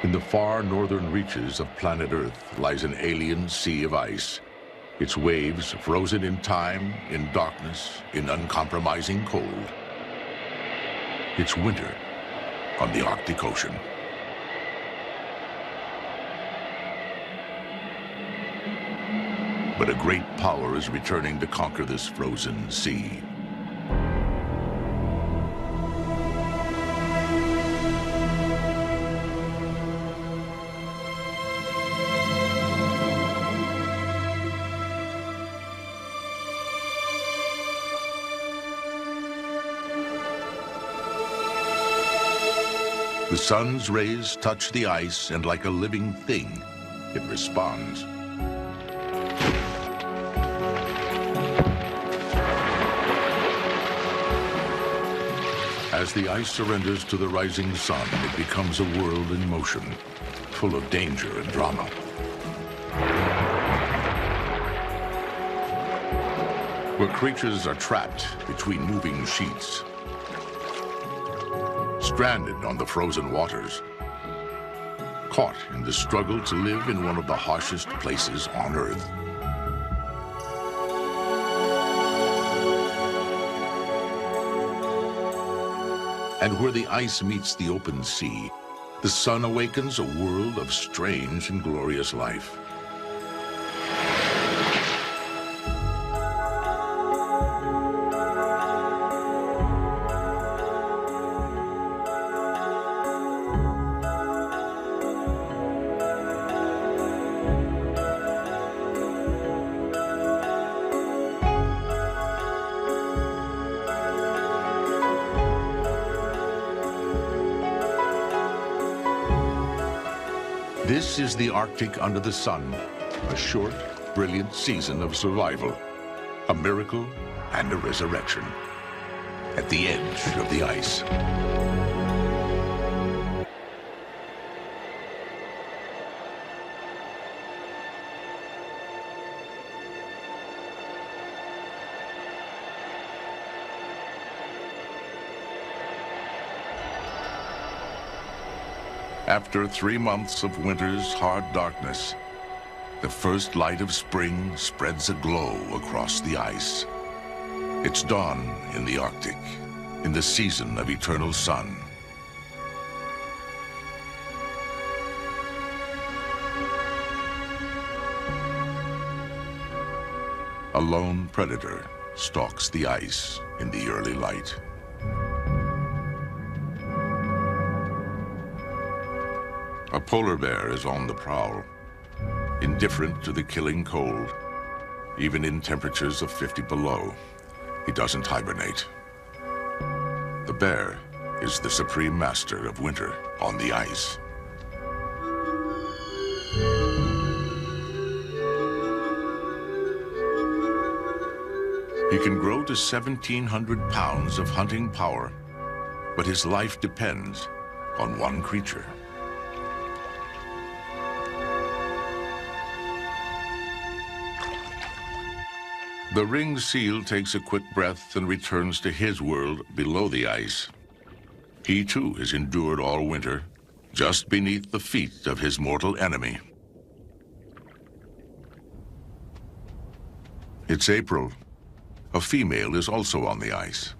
In the far northern reaches of planet Earth lies an alien sea of ice. Its waves frozen in time, in darkness, in uncompromising cold. It's winter on the Arctic Ocean. But a great power is returning to conquer this frozen sea. The sun's rays touch the ice, and like a living thing, it responds. As the ice surrenders to the rising sun, it becomes a world in motion, full of danger and drama. Where creatures are trapped between moving sheets, stranded on the frozen waters, caught in the struggle to live in one of the harshest places on Earth. And where the ice meets the open sea, the sun awakens a world of strange and glorious life. This is the Arctic under the sun, a short, brilliant season of survival, a miracle and a resurrection, at the edge of the ice. After 3 months of winter's hard darkness, the first light of spring spreads a glow across the ice. It's dawn in the Arctic, in the season of eternal sun. A lone predator stalks the ice in the early light. A polar bear is on the prowl, indifferent to the killing cold. Even in temperatures of 50 below, he doesn't hibernate. The bear is the supreme master of winter on the ice. He can grow to 1,700 pounds of hunting power, but his life depends on one creature. The ringed seal takes a quick breath and returns to his world below the ice. He too has endured all winter, just beneath the feet of his mortal enemy. It's April. A female is also on the ice,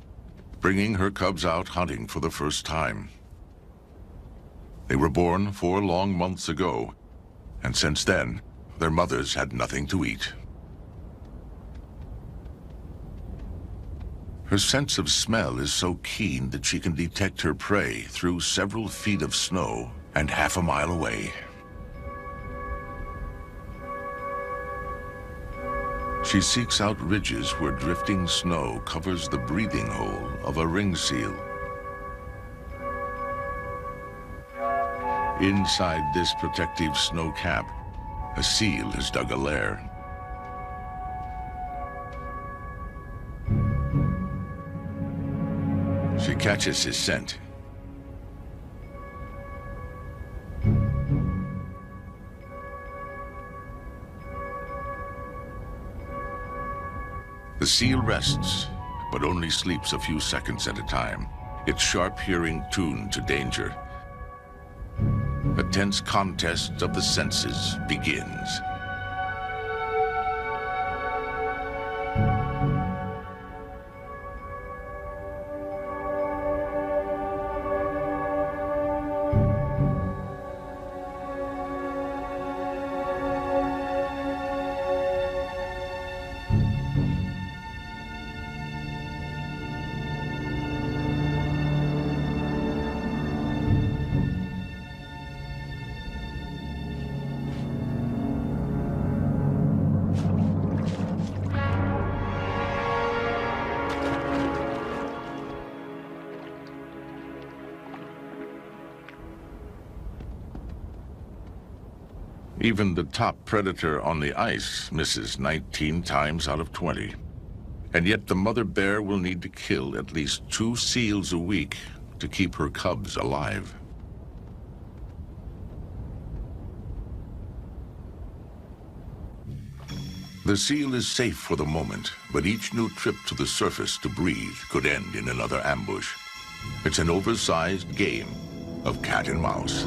bringing her cubs out hunting for the first time. They were born 4 long months ago, and since then, their mothers had nothing to eat. Her sense of smell is so keen that she can detect her prey through several feet of snow and half a mile away. She seeks out ridges where drifting snow covers the breathing hole of a ringed seal. Inside this protective snow cap, a seal has dug a lair. She catches his scent. The seal rests, but only sleeps a few seconds at a time, its sharp hearing tuned to danger. A tense contest of the senses begins. Even the top predator on the ice misses 19 times out of 20. And yet the mother bear will need to kill at least 2 seals a week to keep her cubs alive. The seal is safe for the moment, but each new trip to the surface to breathe could end in another ambush. It's an oversized game of cat and mouse.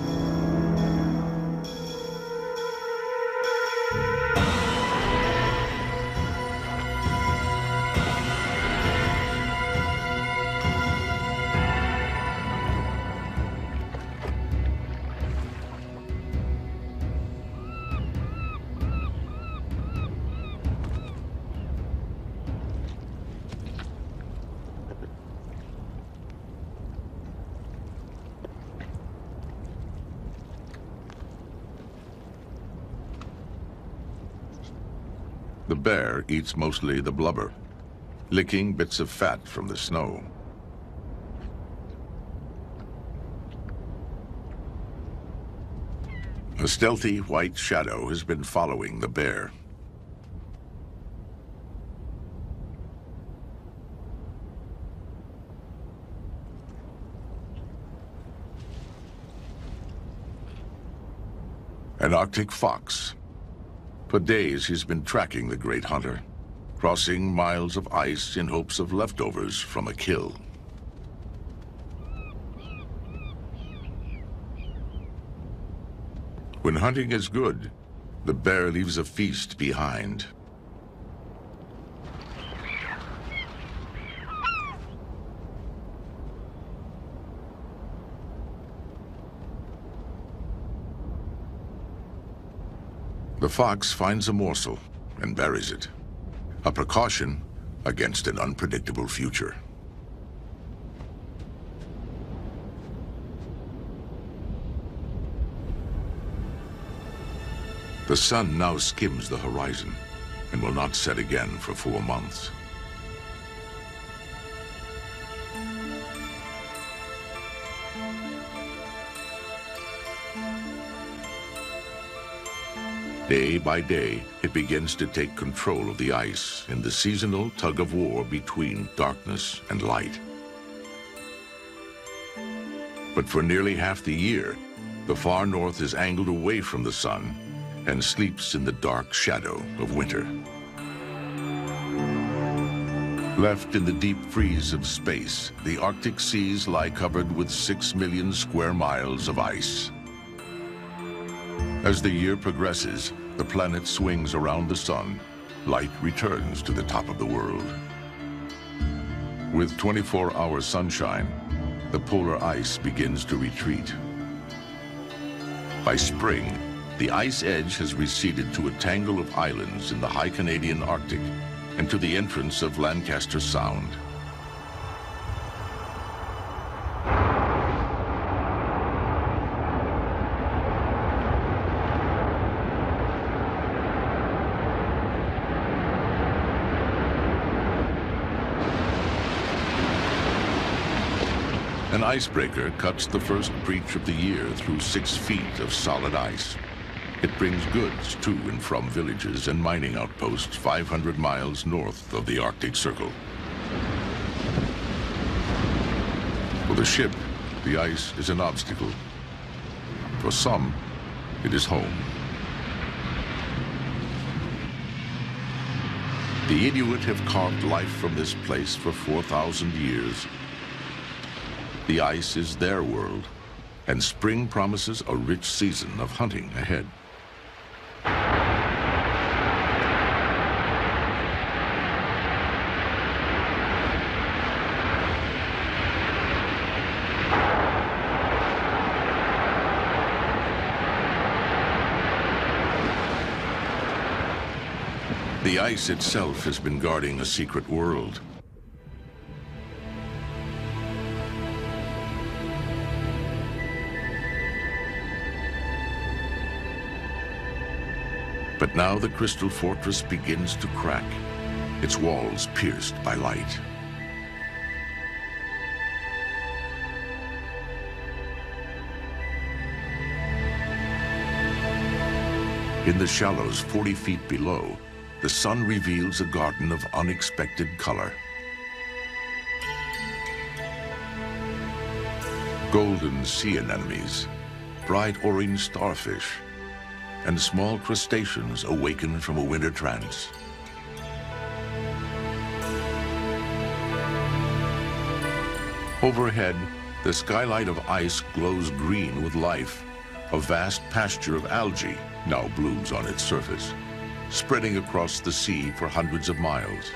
The bear eats mostly the blubber, licking bits of fat from the snow. A stealthy white shadow has been following the bear. An Arctic fox. For days, he's been tracking the great hunter, crossing miles of ice in hopes of leftovers from a kill. When hunting is good, the bear leaves a feast behind. The fox finds a morsel and buries it, a precaution against an unpredictable future. The sun now skims the horizon and will not set again for 4 months. Day by day, it begins to take control of the ice in the seasonal tug-of-war between darkness and light. But for nearly half the year, the far north is angled away from the sun and sleeps in the dark shadow of winter. Left in the deep freeze of space, the Arctic seas lie covered with 6 million square miles of ice. As the year progresses, the planet swings around the sun. Light returns to the top of the world. With 24-hour sunshine, the polar ice begins to retreat. By spring, the ice edge has receded to a tangle of islands in the high Canadian Arctic and to the entrance of Lancaster Sound. An icebreaker cuts the first breach of the year through 6 feet of solid ice. It brings goods to and from villages and mining outposts 500 miles north of the Arctic Circle. For the ship, the ice is an obstacle. For some, it is home. The Inuit have carved life from this place for 4,000 years. The ice is their world, and spring promises a rich season of hunting ahead. The ice itself has been guarding a secret world. But now the Crystal Fortress begins to crack, its walls pierced by light. In the shallows 40 feet below, the sun reveals a garden of unexpected color. Golden sea anemones, bright orange starfish, and small crustaceans awaken from a winter trance. Overhead, the skylight of ice glows green with life. A vast pasture of algae now blooms on its surface, spreading across the sea for hundreds of miles.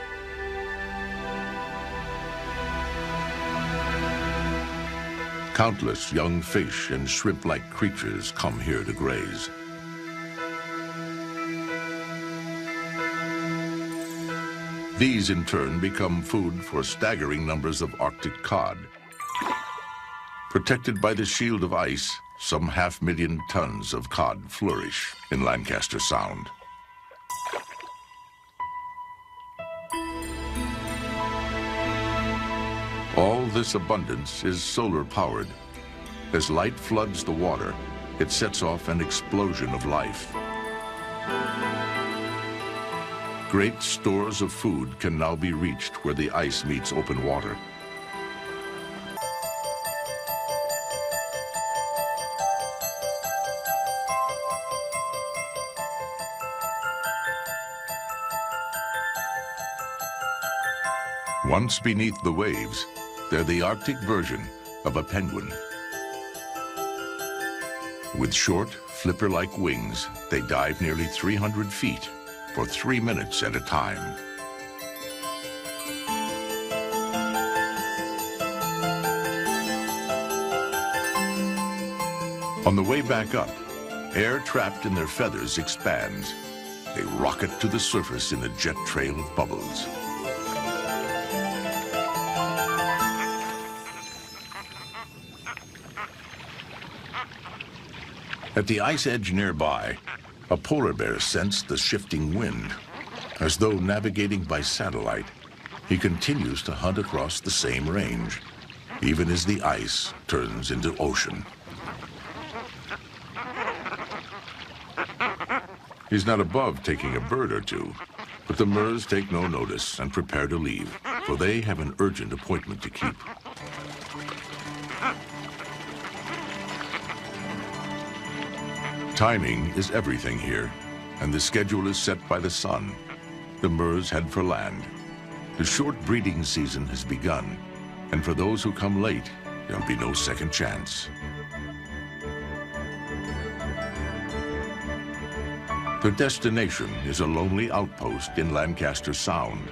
Countless young fish and shrimp-like creatures come here to graze. These, in turn, become food for staggering numbers of Arctic cod. Protected by the shield of ice, some 500,000 tons of cod flourish in Lancaster Sound. All this abundance is solar-powered. As light floods the water, it sets off an explosion of life. Great stores of food can now be reached where the ice meets open water. Once beneath the waves, they're the Arctic version of a penguin. With short, flipper-like wings, they dive nearly 300 feet for 3 minutes at a time. On the way back up, air trapped in their feathers expands. They rocket to the surface in a jet trail of bubbles. At the ice edge nearby, a polar bear sensed the shifting wind. As though navigating by satellite, he continues to hunt across the same range, even as the ice turns into ocean. He's not above taking a bird or two, but the Murs take no notice and prepare to leave, for they have an urgent appointment to keep. Timing is everything here, and the schedule is set by the sun. The Murs head for land. The short breeding season has begun, and for those who come late, there'll be no second chance. Their destination is a lonely outpost in Lancaster Sound,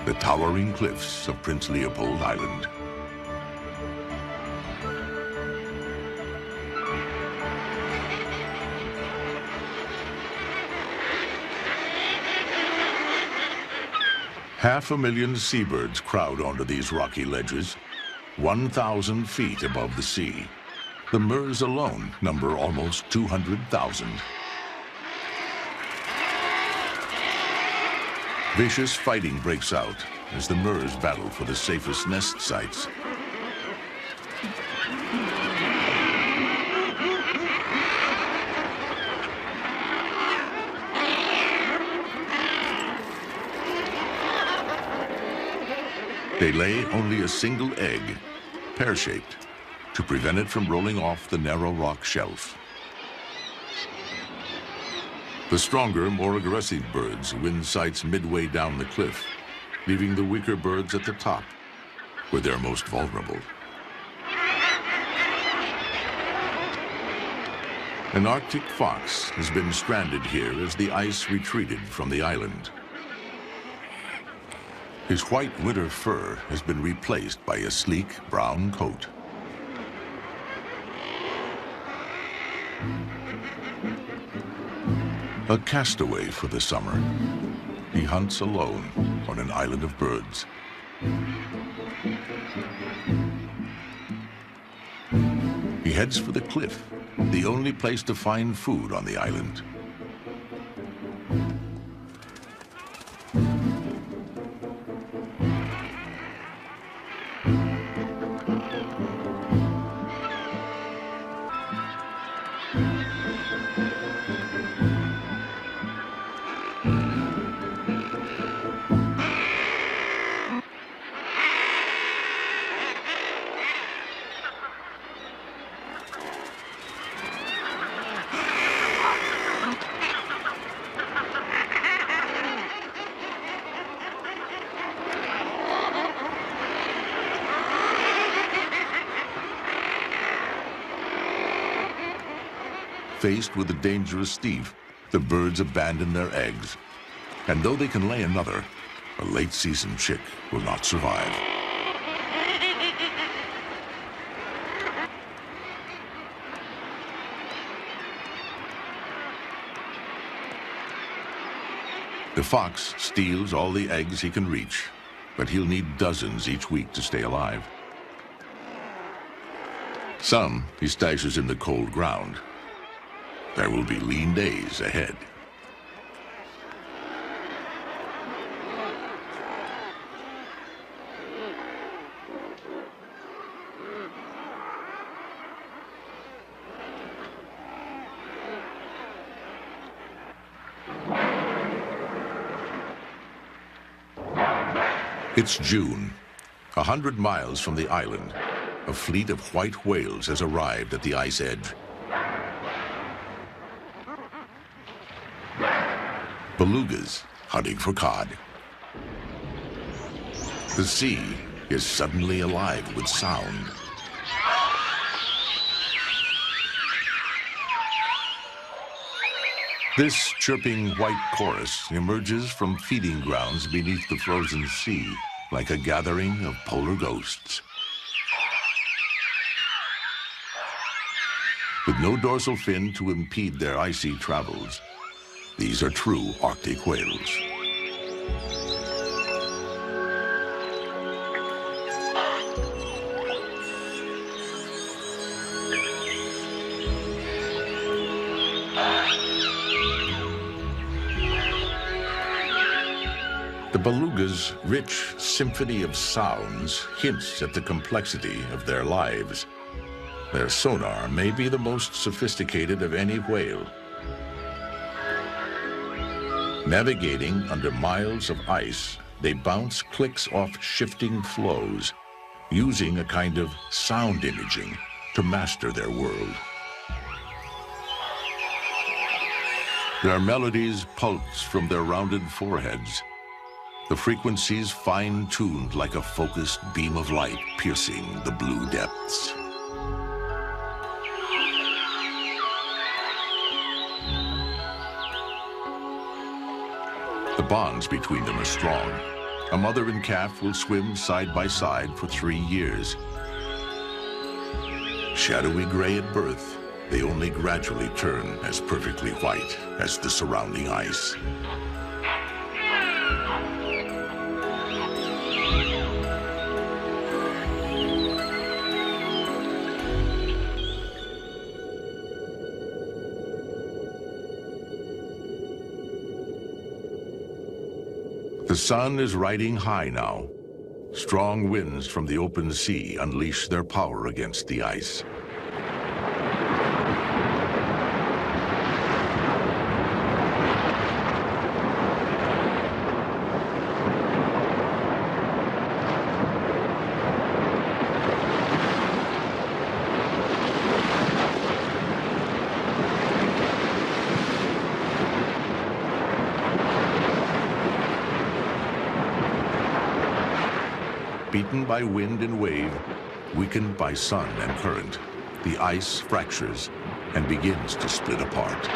the towering cliffs of Prince Leopold Island. 500,000 seabirds crowd onto these rocky ledges, 1,000 feet above the sea. The Murs alone number almost 200,000. Vicious fighting breaks out as the Murs battle for the safest nest sites. They lay only a single egg, pear-shaped, to prevent it from rolling off the narrow rock shelf. The stronger, more aggressive birds win sites midway down the cliff, leaving the weaker birds at the top, where they're most vulnerable. An Arctic fox has been stranded here as the ice retreated from the island. His white winter fur has been replaced by a sleek brown coat. A castaway for the summer, he hunts alone on an island of birds. He heads for the cliff, the only place to find food on the island. Faced with a dangerous thief, the birds abandon their eggs. And though they can lay another, a late-season chick will not survive. The fox steals all the eggs he can reach, but he'll need dozens each week to stay alive. Some he stashes in the cold ground. There will be lean days ahead. It's June. 100 miles from the island, a fleet of white whales has arrived at the ice edge. Belugas hunting for cod. The sea is suddenly alive with sound. This chirping white chorus emerges from feeding grounds beneath the frozen sea, like a gathering of polar ghosts. With no dorsal fin to impede their icy travels, these are true Arctic whales. The beluga's rich symphony of sounds hints at the complexity of their lives. Their sonar may be the most sophisticated of any whale. Navigating under miles of ice, they bounce clicks off shifting flows, using a kind of sound imaging to master their world. Their melodies pulse from their rounded foreheads, the frequencies fine-tuned like a focused beam of light piercing the blue depths. The bonds between them are strong. A mother and calf will swim side by side for 3 years. Shadowy gray at birth, they only gradually turn as perfectly white as the surrounding ice. The sun is riding high now. Strong winds from the open sea unleash their power against the ice. Beaten by wind and wave, weakened by sun and current, the ice fractures, and begins to split apart.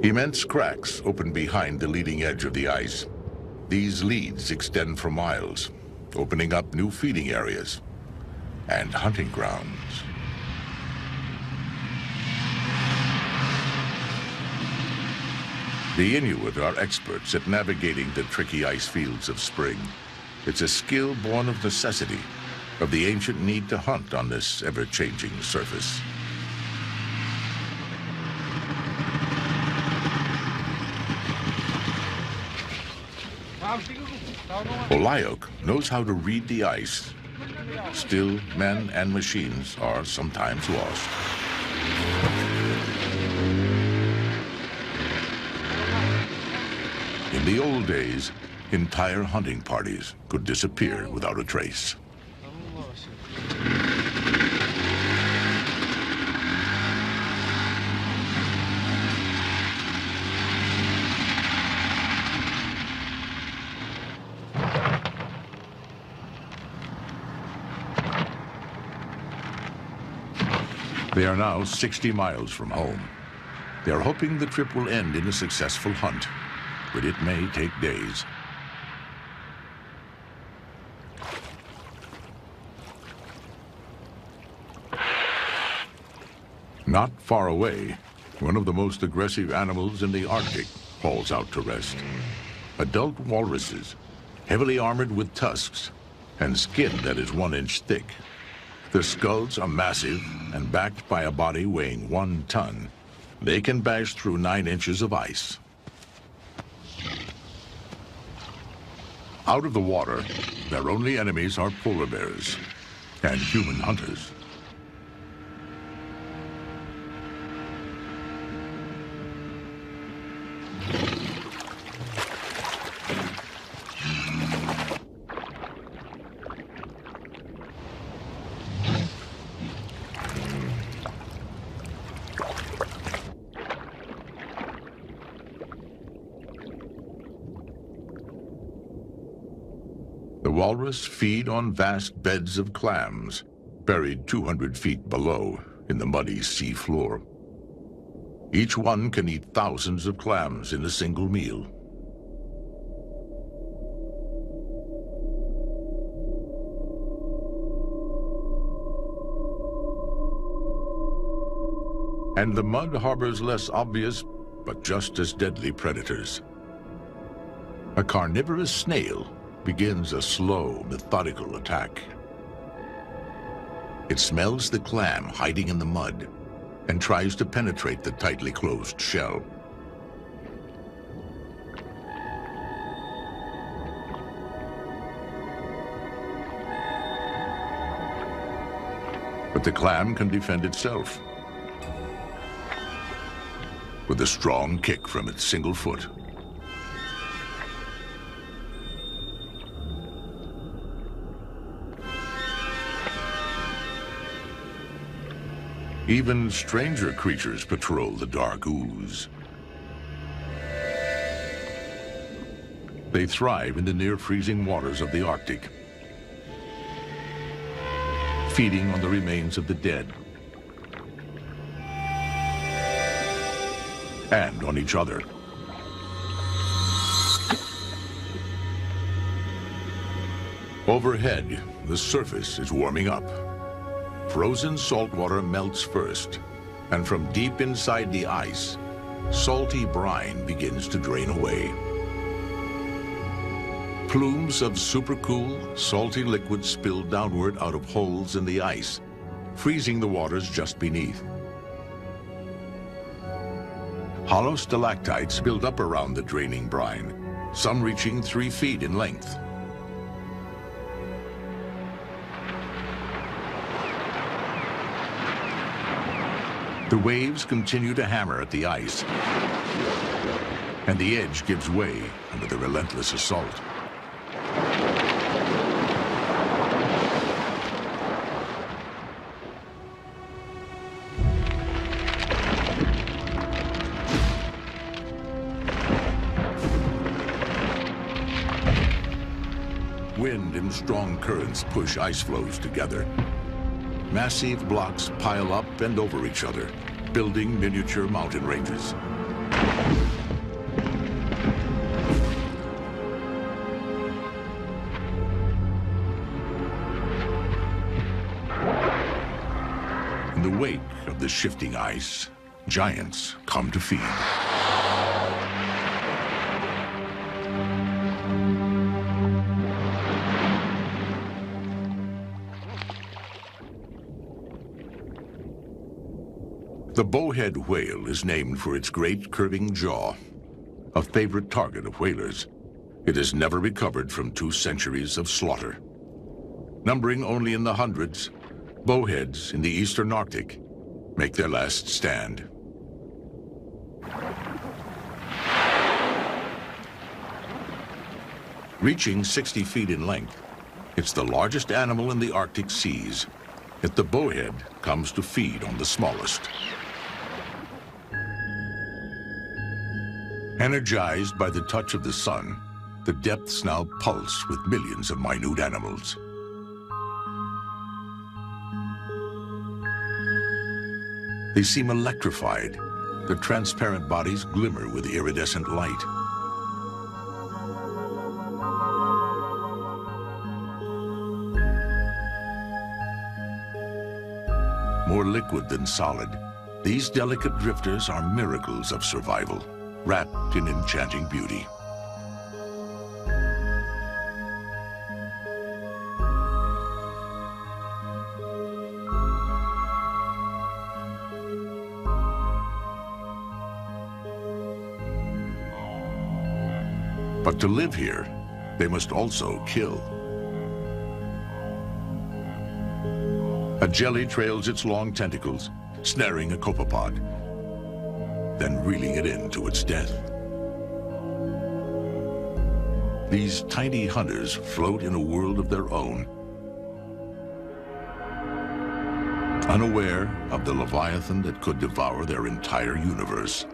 Immense cracks open behind the leading edge of the ice. These leads extend for miles, opening up new feeding areas and hunting grounds. The Inuit are experts at navigating the tricky ice fields of spring. It's a skill born of necessity, of the ancient need to hunt on this ever-changing surface. Olayoq knows how to read the ice. Still, men and machines are sometimes lost. In the old days, entire hunting parties could disappear without a trace. They are now 60 miles from home. They are hoping the trip will end in a successful hunt, but it may take days. Not far away, one of the most aggressive animals in the Arctic hauls out to rest. Adult walruses, heavily armored with tusks and skin that is 1 inch thick. Their skulls are massive and backed by a body weighing 1 ton. They can bash through 9 inches of ice. Out of the water, their only enemies are polar bears and human hunters. The walrus feed on vast beds of clams, buried 200 feet below in the muddy sea floor. Each one can eat thousands of clams in a single meal. And the mud harbors less obvious, but just as deadly predators. A carnivorous snail begins a slow, methodical attack. It smells the clam hiding in the mud and tries to penetrate the tightly closed shell. But the clam can defend itself with a strong kick from its single foot. Even stranger creatures patrol the dark ooze. They thrive in the near-freezing waters of the Arctic, feeding on the remains of the dead and on each other. Overhead, the surface is warming up. Frozen salt water melts first, and from deep inside the ice, salty brine begins to drain away. Plumes of supercool, salty liquid spill downward out of holes in the ice, freezing the waters just beneath. Hollow stalactites build up around the draining brine, some reaching 3 feet in length. The waves continue to hammer at the ice, and the edge gives way under the relentless assault. Wind and strong currents push ice floes together, massive blocks pile up and over each other, building miniature mountain ranges. In the wake of the shifting ice, giants come to feed. The bowhead whale is named for its great curving jaw, a favorite target of whalers. It has never recovered from 2 centuries of slaughter. Numbering only in the hundreds, bowheads in the eastern Arctic make their last stand. Reaching 60 feet in length, it's the largest animal in the Arctic seas, yet the bowhead comes to feed on the smallest. Energized by the touch of the sun, the depths now pulse with millions of minute animals. They seem electrified. Their transparent bodies glimmer with iridescent light. More liquid than solid, these delicate drifters are miracles of survival, wrapped in enchanting beauty. But to live here, they must also kill. A jelly trails its long tentacles, snaring a copepod, then reeling it in to its death. These tiny hunters float in a world of their own, unaware of the leviathan that could devour their entire universe.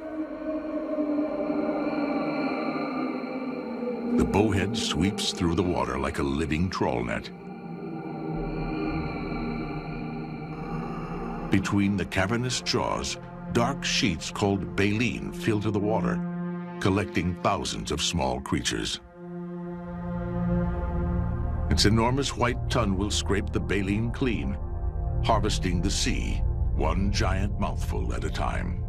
The bowhead sweeps through the water like a living trawl net. Between the cavernous jaws, dark sheets called baleen filter the water, collecting thousands of small creatures. Its enormous white tongue will scrape the baleen clean, harvesting the sea, one giant mouthful at a time.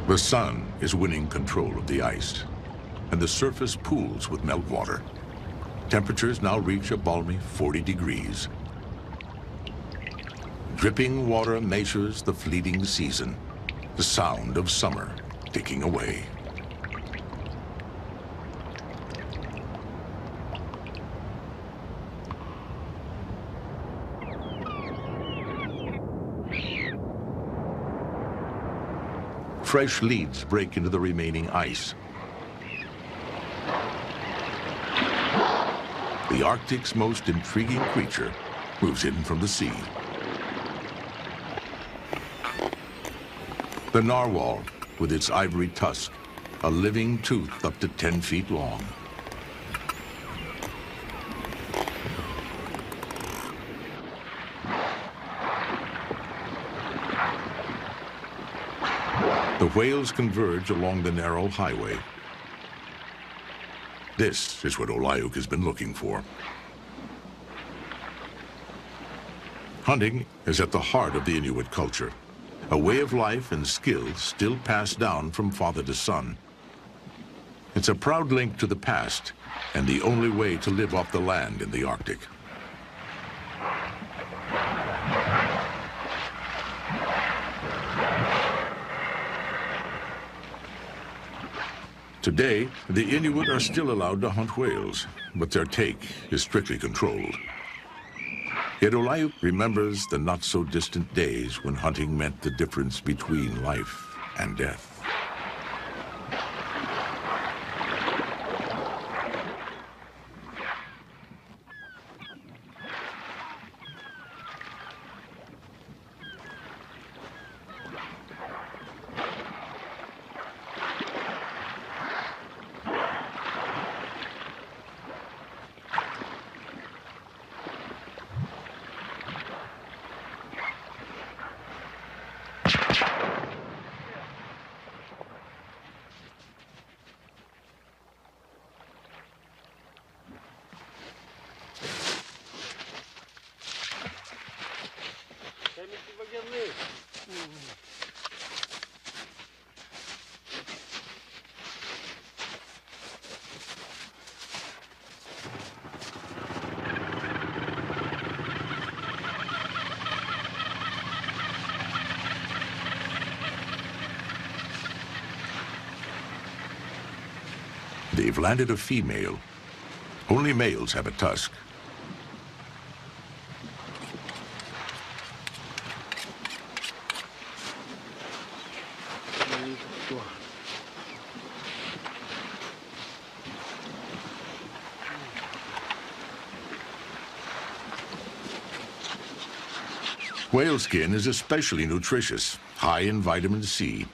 The sun is winning control of the ice, and the surface pools with meltwater. Temperatures now reach a balmy 40 degrees. Dripping water measures the fleeting season, the sound of summer ticking away. Fresh leads break into the remaining ice. The Arctic's most intriguing creature moves in from the sea. The narwhal, with its ivory tusk, a living tooth up to 10 feet long. The whales converge along the narrow highway. This is what Olayuk has been looking for. Hunting is at the heart of the Inuit culture, a way of life and skills still passed down from father to son. It's a proud link to the past and the only way to live off the land in the Arctic. Today, the Inuit are still allowed to hunt whales, but their take is strictly controlled. Yet Olayuk remembers the not-so-distant days when hunting meant the difference between life and death. They've landed a female. Only males have a tusk. Whale skin is especially nutritious, high in vitamin C.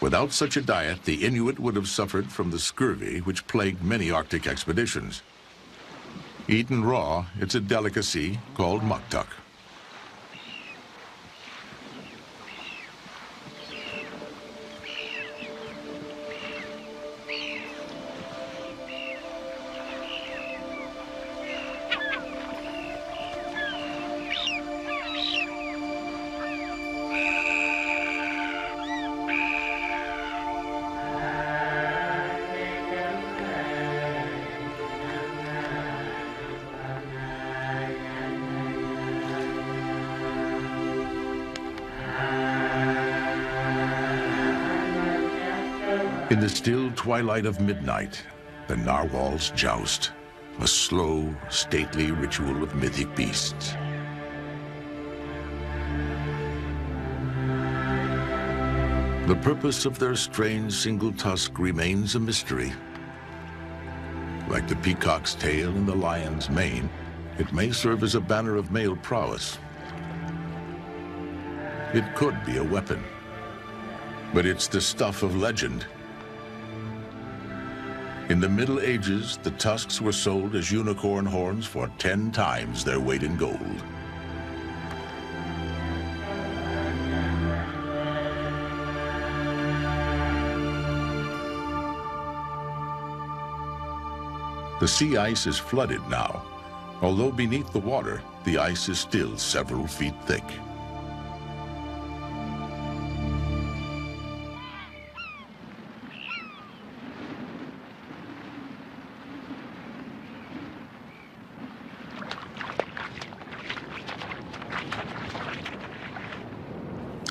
Without such a diet, the Inuit would have suffered from the scurvy which plagued many Arctic expeditions. Eaten raw, it's a delicacy called muktuk. In the still twilight of midnight, the narwhals joust, a slow, stately ritual of mythic beasts. The purpose of their strange single tusk remains a mystery. Like the peacock's tail and the lion's mane, it may serve as a banner of male prowess. It could be a weapon, but it's the stuff of legend. In the Middle Ages, the tusks were sold as unicorn horns for 10 times their weight in gold. The sea ice is flooded now. Although beneath the water, the ice is still several feet thick.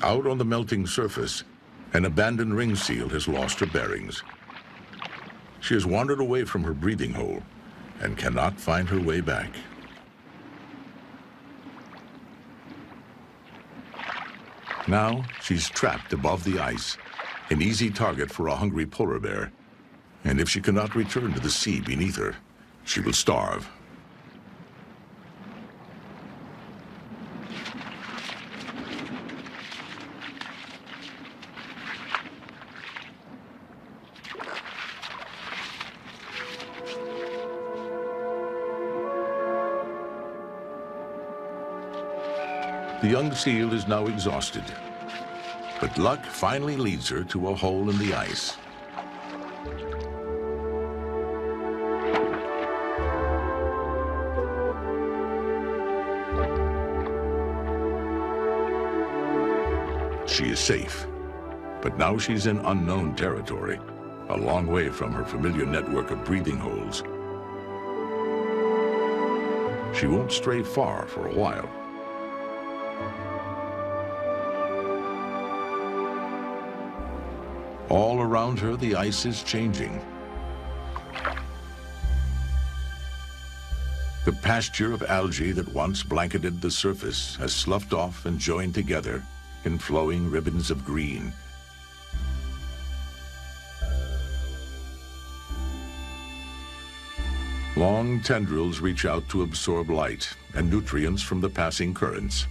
Out on the melting surface, an abandoned ring seal has lost her bearings. She has wandered away from her breathing hole and cannot find her way back. Now she's trapped above the ice, an easy target for a hungry polar bear. And if she cannot return to the sea beneath her, she will starve. The young seal is now exhausted, but luck finally leads her to a hole in the ice. She is safe, but now she's in unknown territory, a long way from her familiar network of breathing holes. She won't stray far for a while. All around her, the ice is changing. The pasture of algae that once blanketed the surface has sloughed off and joined together in flowing ribbons of green. Long tendrils reach out to absorb light and nutrients from the passing currents.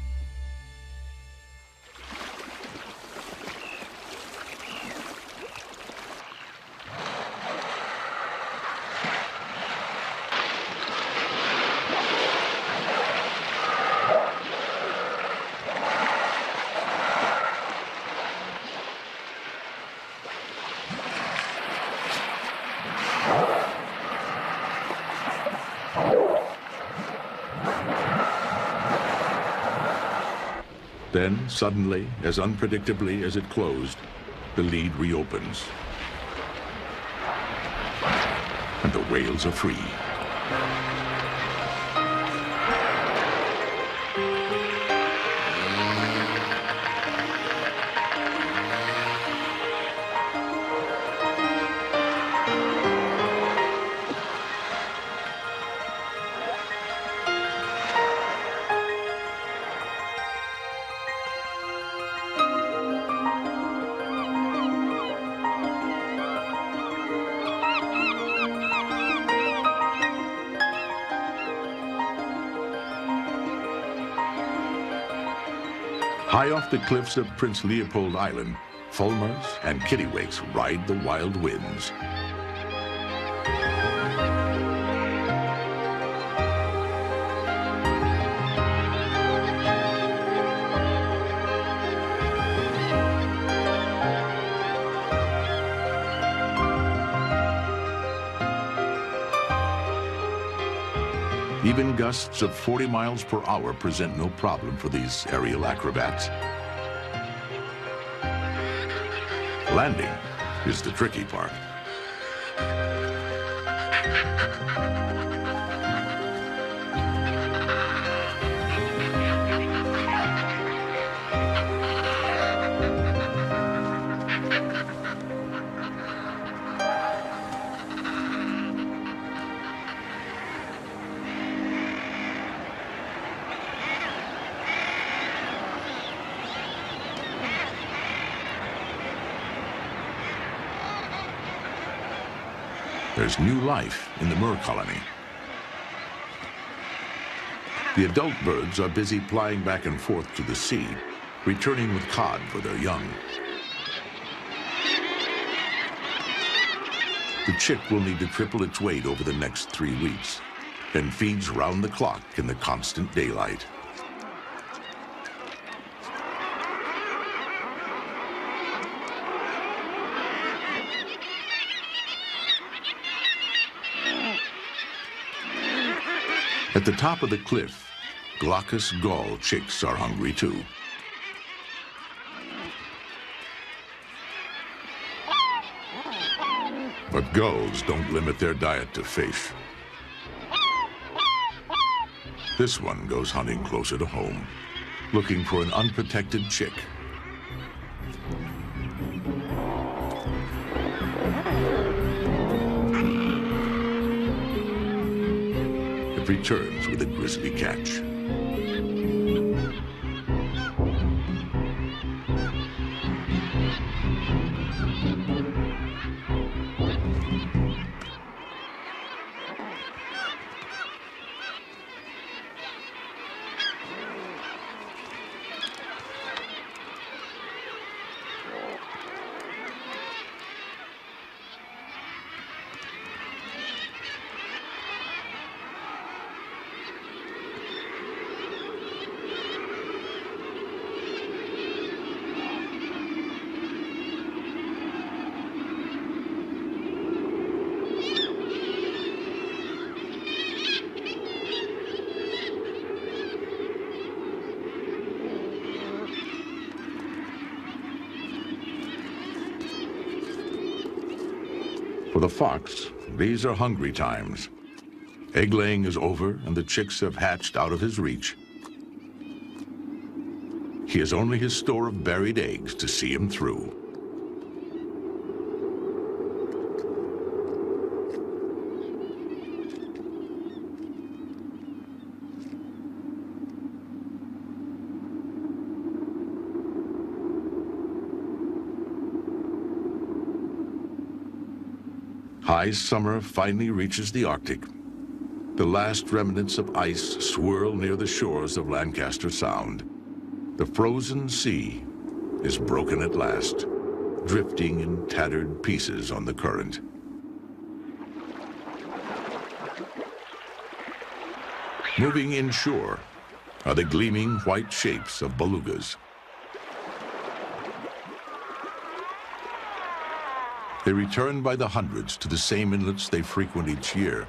Then, suddenly, as unpredictably as it closed, the lead reopens. And the whales are free. High off the cliffs of Prince Leopold Island, fulmars and kittiwakes ride the wild winds. Even gusts of 40 miles per hour present no problem for these aerial acrobats. Landing is the tricky part. There's new life in the Murre colony. The adult birds are busy flying back and forth to the sea, returning with cod for their young. The chick will need to triple its weight over the next 3 weeks and feeds round the clock in the constant daylight. At the top of the cliff, Glaucus gull chicks are hungry too. But gulls don't limit their diet to fish. This one goes hunting closer to home, looking for an unprotected chick. It returns with a grisly catch. For the fox, these are hungry times. Egg laying is over and the chicks have hatched out of his reach. He has only his store of buried eggs to see him through. High summer finally reaches the Arctic. The last remnants of ice swirl near the shores of Lancaster Sound. The frozen sea is broken at last, drifting in tattered pieces on the current. Moving inshore are the gleaming white shapes of belugas. They return by the hundreds to the same inlets they frequent each year.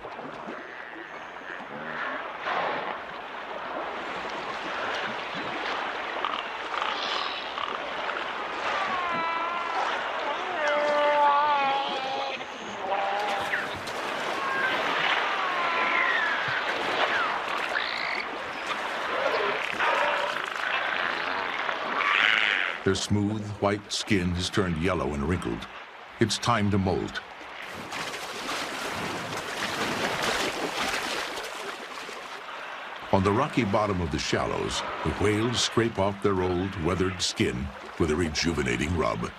Their smooth, white skin has turned yellow and wrinkled. It's time to molt. On the rocky bottom of the shallows, the whales scrape off their old, weathered skin with a rejuvenating rub.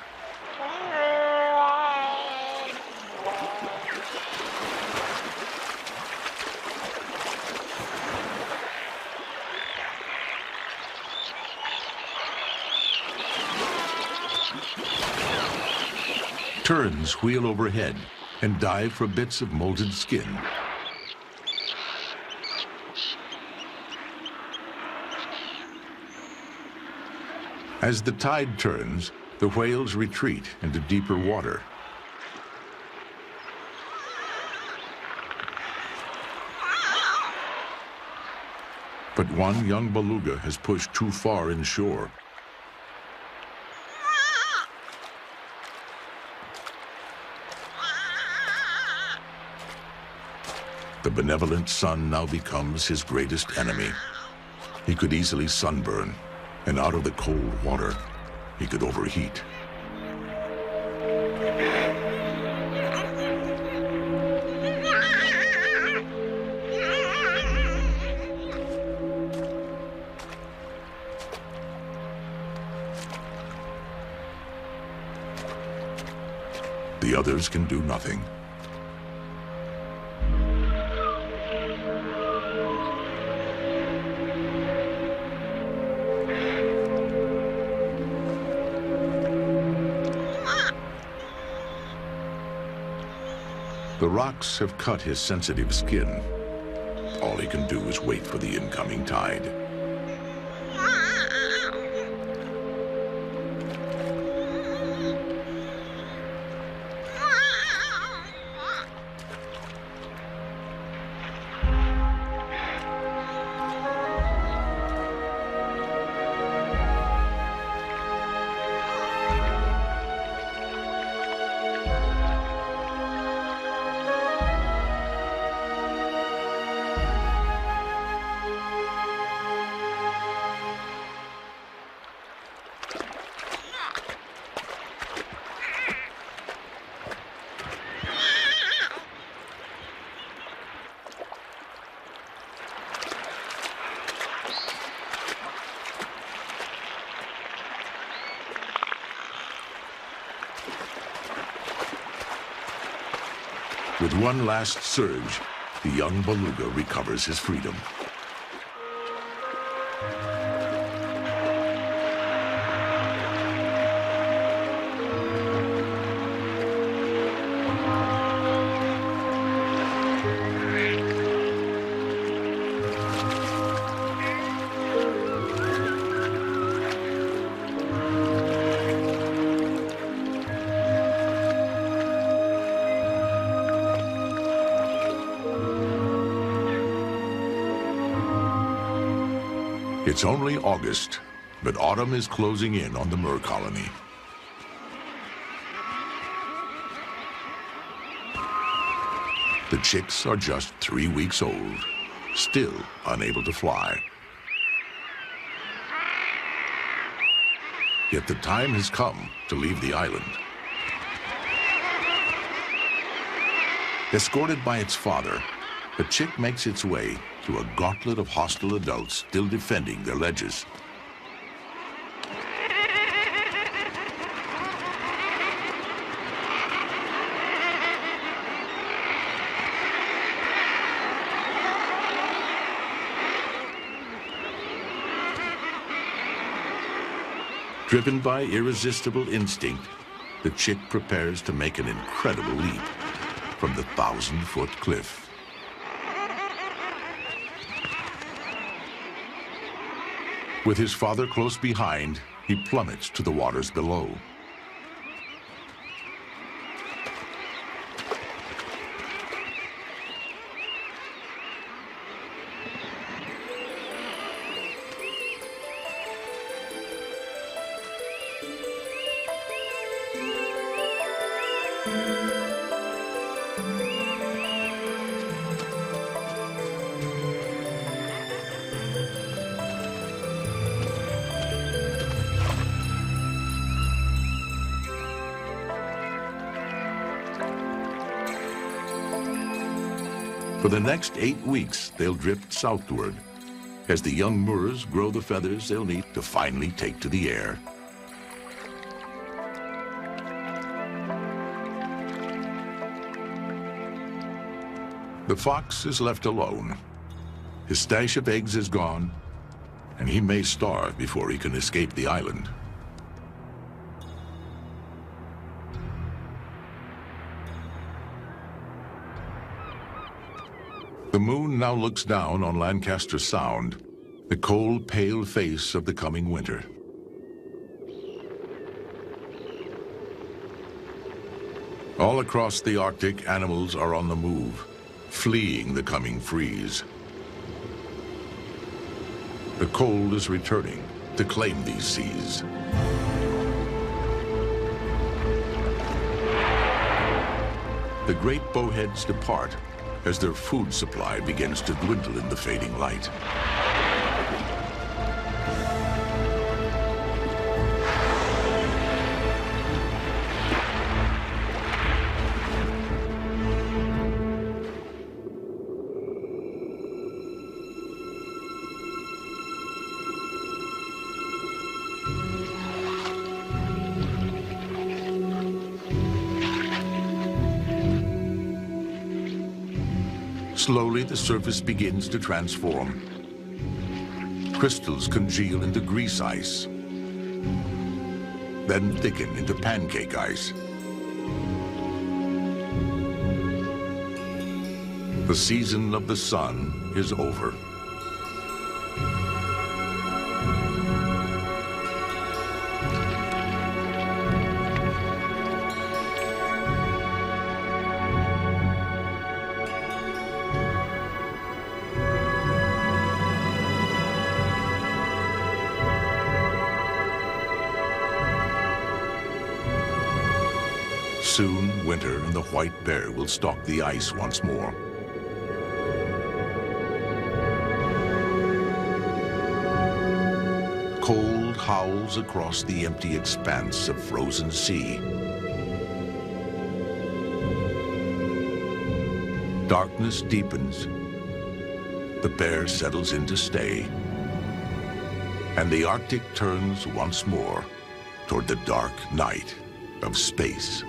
Terns wheel overhead and dive for bits of molded skin. As the tide turns, the whales retreat into deeper water. But one young beluga has pushed too far inshore. The benevolent sun now becomes his greatest enemy. He could easily sunburn, and out of the cold water, he could overheat. The others can do nothing. The rocks have cut his sensitive skin. All he can do is wait for the incoming tide. With one last surge, the young beluga recovers his freedom. It's only August, but autumn is closing in on the Mer colony. The chicks are just 3 weeks old, still unable to fly. Yet the time has come to leave the island. Escorted by its father, the chick makes its way through a gauntlet of hostile adults still defending their ledges. Driven by irresistible instinct, the chick prepares to make an incredible leap from the 1,000-foot cliff. With his father close behind, he plummets to the waters below. For the next 8 weeks, they'll drift southward as the young Moors grow the feathers they'll need to finally take to the air. The fox is left alone. His stash of eggs is gone, and he may starve before he can escape the island. The moon now looks down on Lancaster Sound, the cold, pale face of the coming winter. All across the Arctic, animals are on the move, fleeing the coming freeze. The cold is returning to claim these seas. The great bowheads depart as their food supply begins to dwindle in the fading light. Slowly, the surface begins to transform. Crystals congeal into grease ice, then thicken into pancake ice. The season of the sun is over. Soon, winter and the white bear will stalk the ice once more. Cold howls across the empty expanse of frozen sea. Darkness deepens. The bear settles in to stay. And the Arctic turns once more toward the dark night of space.